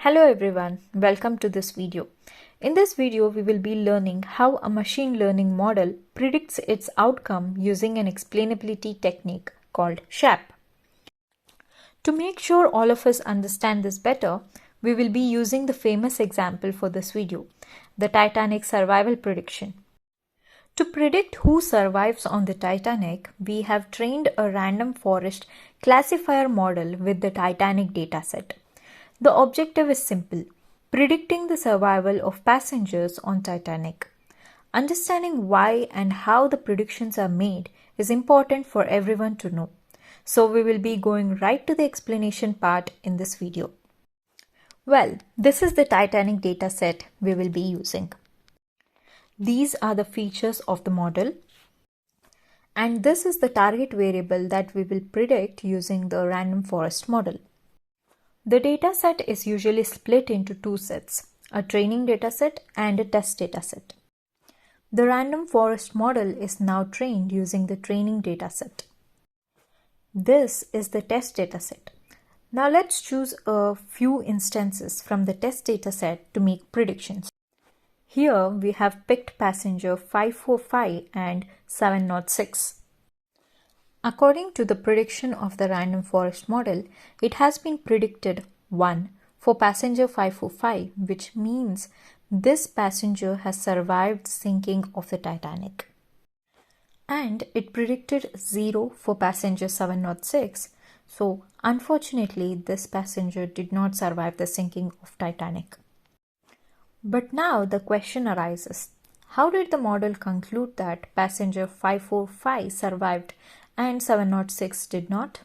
Hello everyone, welcome to this video. In this video, we will be learning how a machine learning model predicts its outcome using an explainability technique called SHAP. To make sure all of us understand this better, we will be using the famous example for this video, the Titanic survival prediction. To predict who survives on the Titanic, we have trained a random forest classifier model with the Titanic dataset. The objective is simple: predicting the survival of passengers on Titanic. Understanding why and how the predictions are made is important for everyone to know. So we will be going right to the explanation part in this video. Well, this is the Titanic dataset we will be using. These are the features of the model, and this is the target variable that we will predict using the random forest model. The dataset is usually split into two sets, a training dataset and a test dataset. The random forest model is now trained using the training dataset. This is the test dataset. Now let's choose a few instances from the test dataset to make predictions. Here we have picked passenger 545 and 706. According to the prediction of the random forest model, it has been predicted 1 for passenger 545, which means this passenger has survived sinking of the Titanic. And it predicted 0 for passenger 706, so unfortunately this passenger did not survive the sinking of Titanic. But now the question arises, how did the model conclude that passenger 545 survived and 706 did not?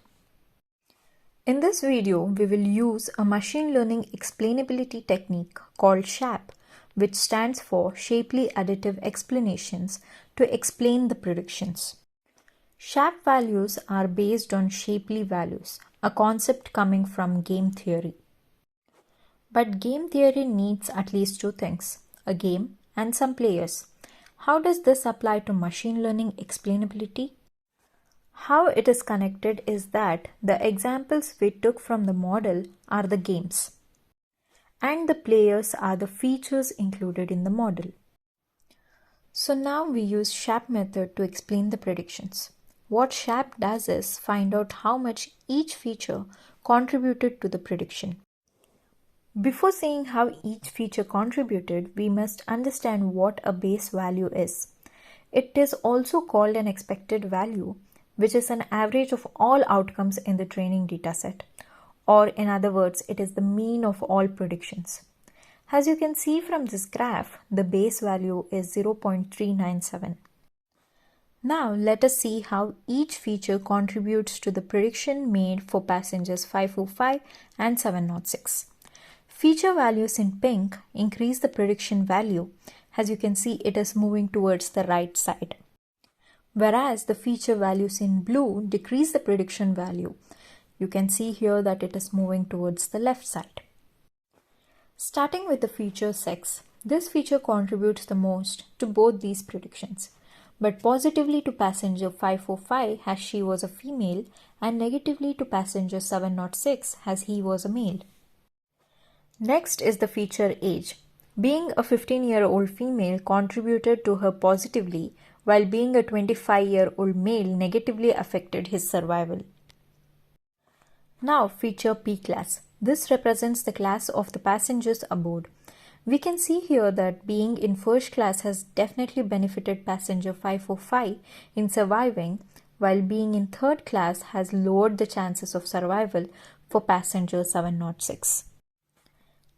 In this video, we will use a machine learning explainability technique called SHAP, which stands for Shapely Additive Explanations, to explain the predictions. SHAP values are based on Shapely values, a concept coming from game theory. But game theory needs at least two things, a game and some players. How does this apply to machine learning explainability? How it is connected is that the examples we took from the model are the games, and the players are the features included in the model. So now we use SHAP method to explain the predictions. What SHAP does is find out how much each feature contributed to the prediction. Before seeing how each feature contributed, we must understand what a base value is. It is also called an expected value, which is an average of all outcomes in the training dataset, or in other words, it is the mean of all predictions. As you can see from this graph, the base value is 0.397. Now let us see how each feature contributes to the prediction made for passengers 545 and 706. Feature values in pink increase the prediction value. As you can see, it is moving towards the right side. Whereas the feature values in blue decrease the prediction value. You can see here that it is moving towards the left side. Starting with the feature sex, this feature contributes the most to both these predictions, but positively to passenger 545 as she was a female and negatively to passenger 706 as he was a male. Next is the feature age. Being a 15-year-old female contributed to her positively, while being a 25-year-old male negatively affected his survival. Now feature P class. This represents the class of the passengers aboard. We can see here that being in first class has definitely benefited passenger 545 in surviving, while being in third class has lowered the chances of survival for passenger 706.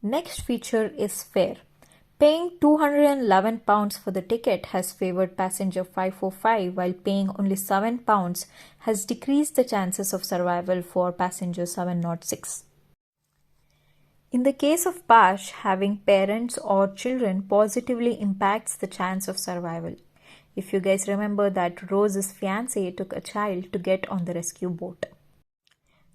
Next feature is fare. Paying £211 for the ticket has favored passenger 545, while paying only £7 has decreased the chances of survival for passenger 706. In the case of Pash, having parents or children positively impacts the chance of survival. If you guys remember that Rose's fiancé took a child to get on the rescue boat.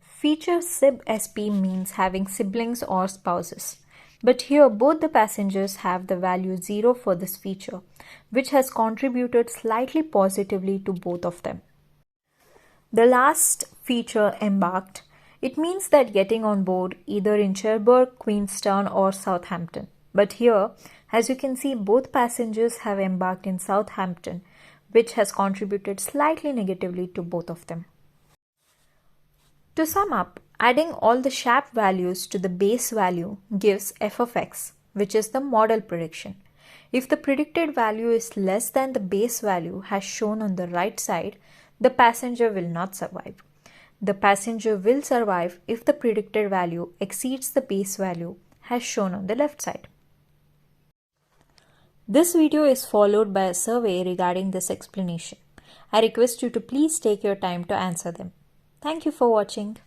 Feature Sib SP means having siblings or spouses. But here both the passengers have the value 0 for this feature, which has contributed slightly positively to both of them. The last feature, embarked, It means that getting on board either in Cherbourg, Queenstown or Southampton. But here, as you can see, both passengers have embarked in Southampton, which has contributed slightly negatively to both of them. To sum up, adding all the SHAP values to the base value gives f of x, which is the model prediction. If the predicted value is less than the base value as shown on the right side, the passenger will not survive. The passenger will survive if the predicted value exceeds the base value as shown on the left side. This video is followed by a survey regarding this explanation. I request you to please take your time to answer them. Thank you for watching.